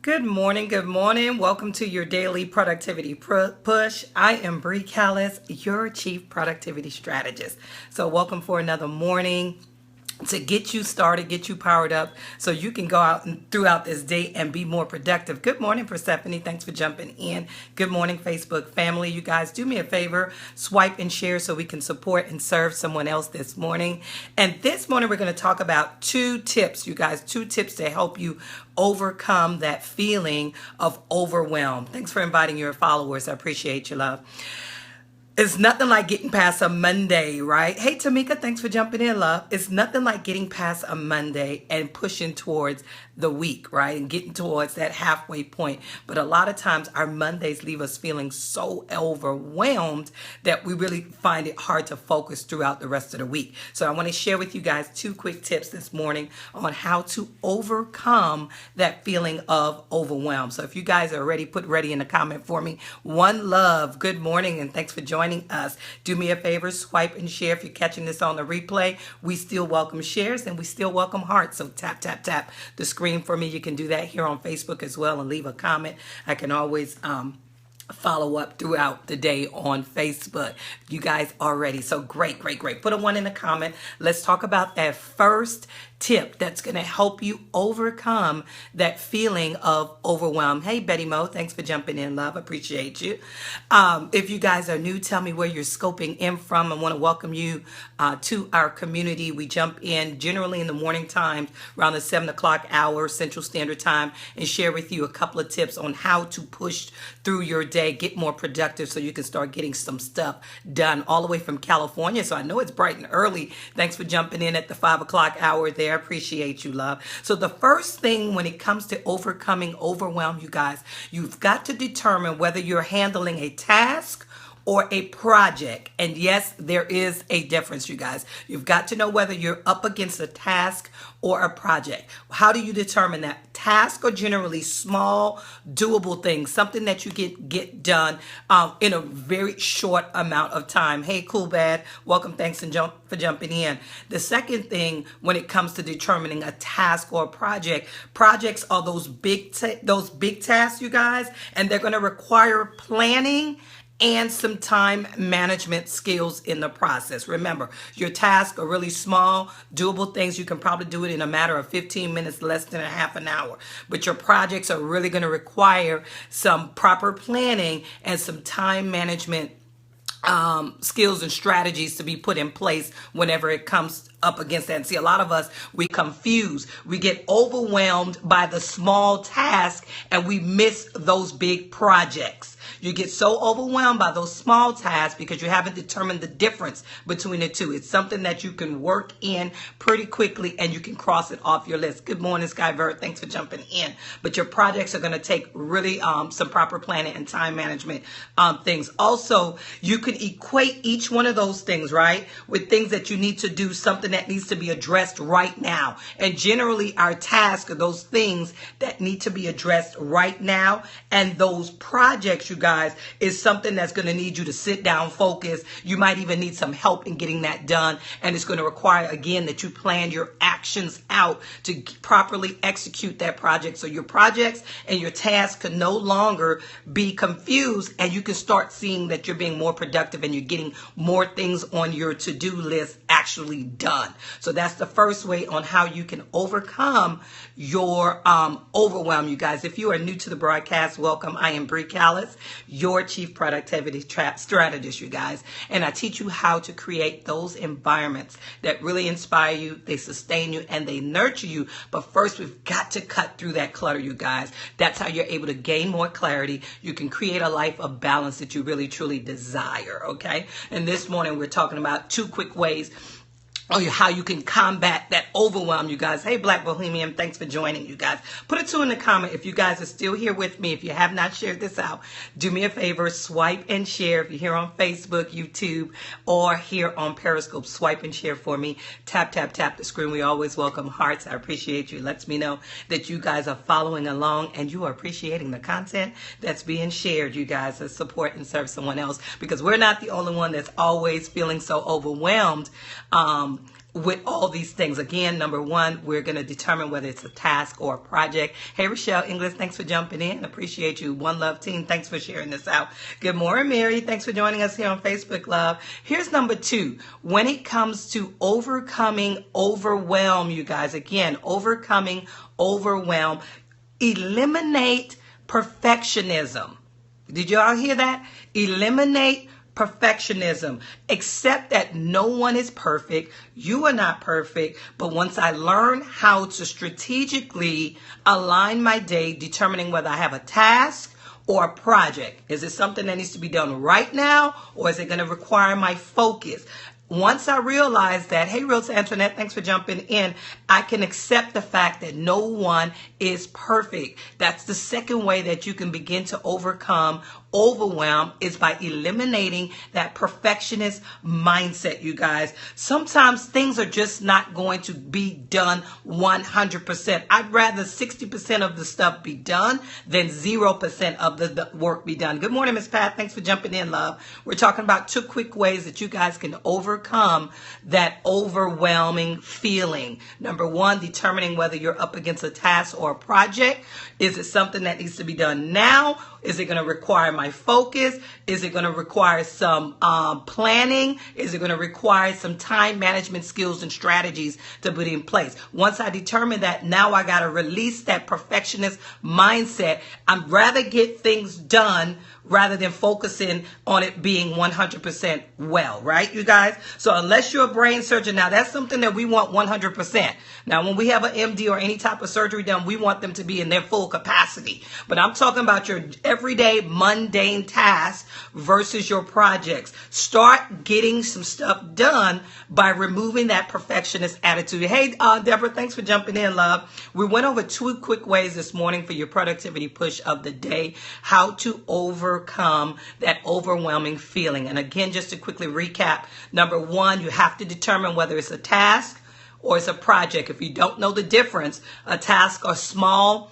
Good morning. Good morning. Welcome to your daily productivity push. I am Bree Callis, your chief productivity strategist. So welcome for another morning to get you started, get you powered up so you can go out and throughout this day and be more productive. Good morning, Persephone. Thanks for jumping in. Good morning, Facebook family. You guys, do me a favor, swipe and share so we can support and serve someone else this morning. And this morning, we're going to talk about two tips, you guys, two tips to help you overcome that feeling of overwhelm. Thanks for inviting your followers. I appreciate you, love. It's nothing like getting past a Monday, right? Hey, Tamika, thanks for jumping in, love. It's nothing like getting past a Monday and pushing towards the week, right? And getting towards that halfway point. But a lot of times our Mondays leave us feeling so overwhelmed that we really find it hard to focus throughout the rest of the week. So I want to share with you guys two quick tips this morning on how to overcome that feeling of overwhelm. So if you guys are ready, put ready in the comment for me. One love, good morning, and thanks for joining us. Do me a favor, swipe and share. If you're catching this on the replay, we still welcome shares and we still welcome hearts. So tap, tap, tap the screen for me. You can do that here on Facebook as well and leave a comment. I can always follow up throughout the day on Facebook. You guys are ready. So great, great, great. Put a one in the comment. Let's talk about that first tip that's going to help you overcome that feeling of overwhelm. Hey, Betty Mo, thanks for jumping in, love. Appreciate you. If you guys are new, tell me where you're scoping in from. I want to welcome you to our community. We jump in generally in the morning times around the 7 o'clock hour Central Standard Time and share with you a couple of tips on how to push through your day, get more productive so you can start getting some stuff done all the way from California. So I know it's bright and early. Thanks for jumping in at the 5 o'clock hour there. I appreciate you, love. So the first thing when it comes to overcoming overwhelm, you guys, you've got to determine whether you're handling a task or a project. And yes, there is a difference, you guys. You've got to know whether you're up against a task or a project. How do you determine that? Tasks are generally small, doable things, something that you get done in a very short amount of time. Hey, cool, bad. Welcome, thanks for jumping in. The second thing when it comes to determining a task or a project, projects are those big tasks, you guys, and they're going to require planning and some time management skills in the process. Remember, your tasks are really small, doable things. You can probably do it in a matter of 15 minutes, less than a half an hour. But your projects are really going to require some proper planning and some time management skills and strategies to be put in place whenever it comes up against that. And see, a lot of us, we confuse. We get overwhelmed by the small task and we miss those big projects. You get so overwhelmed by those small tasks because you haven't determined the difference between the two. It's something that you can work in pretty quickly and you can cross it off your list. Good morning, Skyvert. Thanks for jumping in. But your projects are going to take really some proper planning and time management things. Also, you can equate each one of those things, right, with things that you need to do, something that needs to be addressed right now. And generally, our tasks are those things that need to be addressed right now. And those projects, you guys, is something that's going to need you to sit down, focus. You might even need some help in getting that done. And it's going to require, again, that you plan your actions out to properly execute that project. So your projects and your tasks can no longer be confused and you can start seeing that you're being more productive and you're getting more things on your to-do list actually done. So that's the first way on how you can overcome your overwhelm, you guys. If you are new to the broadcast, welcome. I am Bree Callis, your chief productivity strategist, you guys. And I teach you how to create those environments that really inspire you, they sustain you, and they nurture you. But first, we've got to cut through that clutter, you guys. That's how you're able to gain more clarity. You can create a life of balance that you really, truly desire, okay? And this morning, we're talking about two quick ways or how you can combat that overwhelm, you guys. Hey, Black Bohemian, thanks for joining, you guys. Put a 2 in the comment if you guys are still here with me. If you have not shared this out, do me a favor, swipe and share. If you're here on Facebook, YouTube, or here on Periscope, swipe and share for me. Tap, tap, tap the screen. We always welcome hearts. I appreciate you. It lets me know that you guys are following along and you are appreciating the content that's being shared, you guys, to support and serve someone else, because we're not the only one that's always feeling so overwhelmed with all these things. Again, number one, we're going to determine whether it's a task or a project. Hey, Rochelle Inglis, thanks for jumping in. Appreciate you. One Love Team, thanks for sharing this out. Good morning, Mary. Thanks for joining us here on Facebook, love. Here's number two. When it comes to overcoming overwhelm, you guys, again, overcoming overwhelm, eliminate perfectionism. Did y'all hear that? Eliminate perfectionism. Accept that no one is perfect. You are not perfect. But once I learn how to strategically align my day, determining whether I have a task or a project. Is it something that needs to be done right now, or is it going to require my focus? Once I realize that, hey, Real Antoinette, thanks for jumping in, I can accept the fact that no one is perfect. That's the second way that you can begin to overcome overwhelm, is by eliminating that perfectionist mindset, you guys. Sometimes things are just not going to be done 100%. I'd rather 60% of the stuff be done than 0% of the work be done. Good morning, Miss Pat. Thanks for jumping in, love. We're talking about 2 quick ways that you guys can overcome that overwhelming feeling. Number one, determining whether you're up against a task or a project. Is it something that needs to be done now? Is it going to require my focus? Is it going to require some planning? Is it going to require some time management skills and strategies to put in place? Once I determine that, now I got to release that perfectionist mindset. I'd rather get things done rather than focusing on it being 100% well, right, you guys? So unless you're a brain surgeon, now that's something that we want 100%. Now, when we have an MD or any type of surgery done, we want them to be in their full capacity. But I'm talking about your everyday mundane tasks versus your projects. Start getting some stuff done by removing that perfectionist attitude. Hey, Deborah, thanks for jumping in, love. We went over 2 quick ways this morning for your productivity push of the day, how to overcome that overwhelming feeling. And again, just to quickly recap, number one, you have to determine whether it's a task or it's a project. If you don't know the difference, a task are small,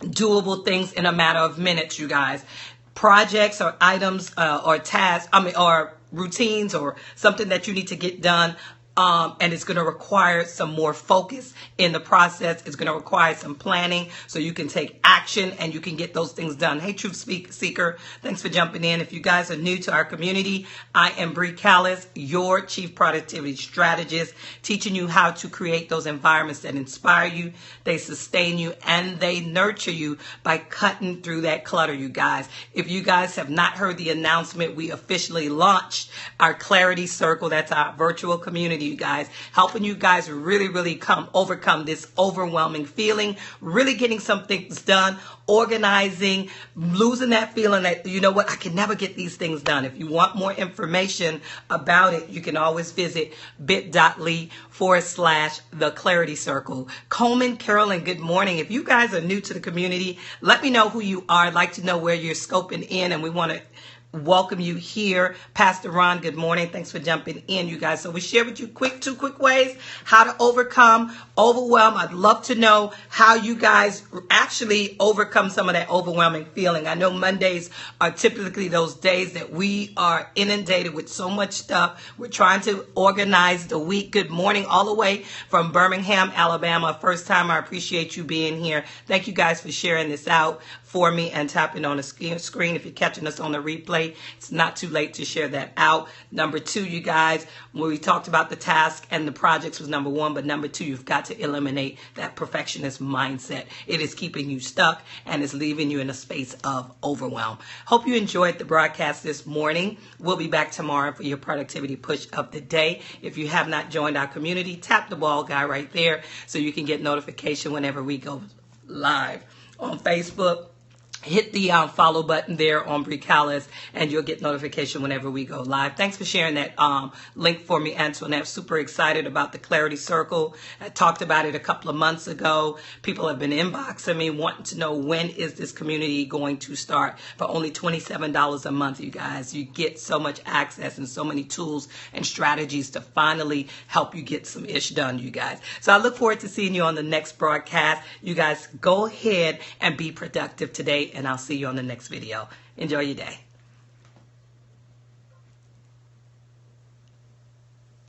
doable things in a matter of minutes, you guys. Projects or items or tasks, or routines or something that you need to get done. And it's going to require some more focus in the process. It's going to require some planning so you can take action and you can get those things done. Hey, Truth Seeker, thanks for jumping in. If you guys are new to our community, I am Bree Callis, your Chief Productivity Strategist, teaching you how to create those environments that inspire you, they sustain you, and they nurture you by cutting through that clutter, you guys. If you guys have not heard the announcement, we officially launched our Clarity Circle. That's our virtual community, you guys, helping you guys really overcome this overwhelming feeling, really getting some things done, organizing, losing that feeling that, you know what, I can never get these things done. If you want more information about it, you can always visit bit.ly/the Clarity Circle. Coleman, Carolyn, good morning. If you guys are new to the community, let me know who you are. I'd like to know where you're scoping in, and we want to welcome you here. Pastor Ron, good morning. Thanks for jumping in, you guys. So we share with you 2 quick ways how to overcome overwhelm. I'd love to know how you guys actually overcome some of that overwhelming feeling. I know Mondays are typically those days that we are inundated with so much stuff. We're trying to organize the week. Good morning all the way from Birmingham, Alabama. First time, I appreciate you being here. Thank you guys for sharing this out for me and tapping on the screen. If you're catching us on the replay, it's not too late to share that out. Number 2, you guys, when we talked about the task and the projects was number 1, but number 2, you've got to eliminate that perfectionist mindset. It is keeping you stuck and is leaving you in a space of overwhelm. Hope you enjoyed the broadcast this morning. We'll be back tomorrow for your productivity push of the day. If you have not joined our community, tap the ball guy right there so you can get notification whenever we go live on Facebook. Hit the follow button there on Bree Callis, and you'll get notification whenever we go live. Thanks for sharing that link for me, Antoinette. Super excited about the Clarity Circle. I talked about it a couple of months ago. People have been inboxing me wanting to know when is this community going to start. For only $27 a month, you guys, you get so much access and so many tools and strategies to finally help you get some ish done, you guys. So I look forward to seeing you on the next broadcast. You guys go ahead and be productive today, and I'll see you on the next video. Enjoy your day.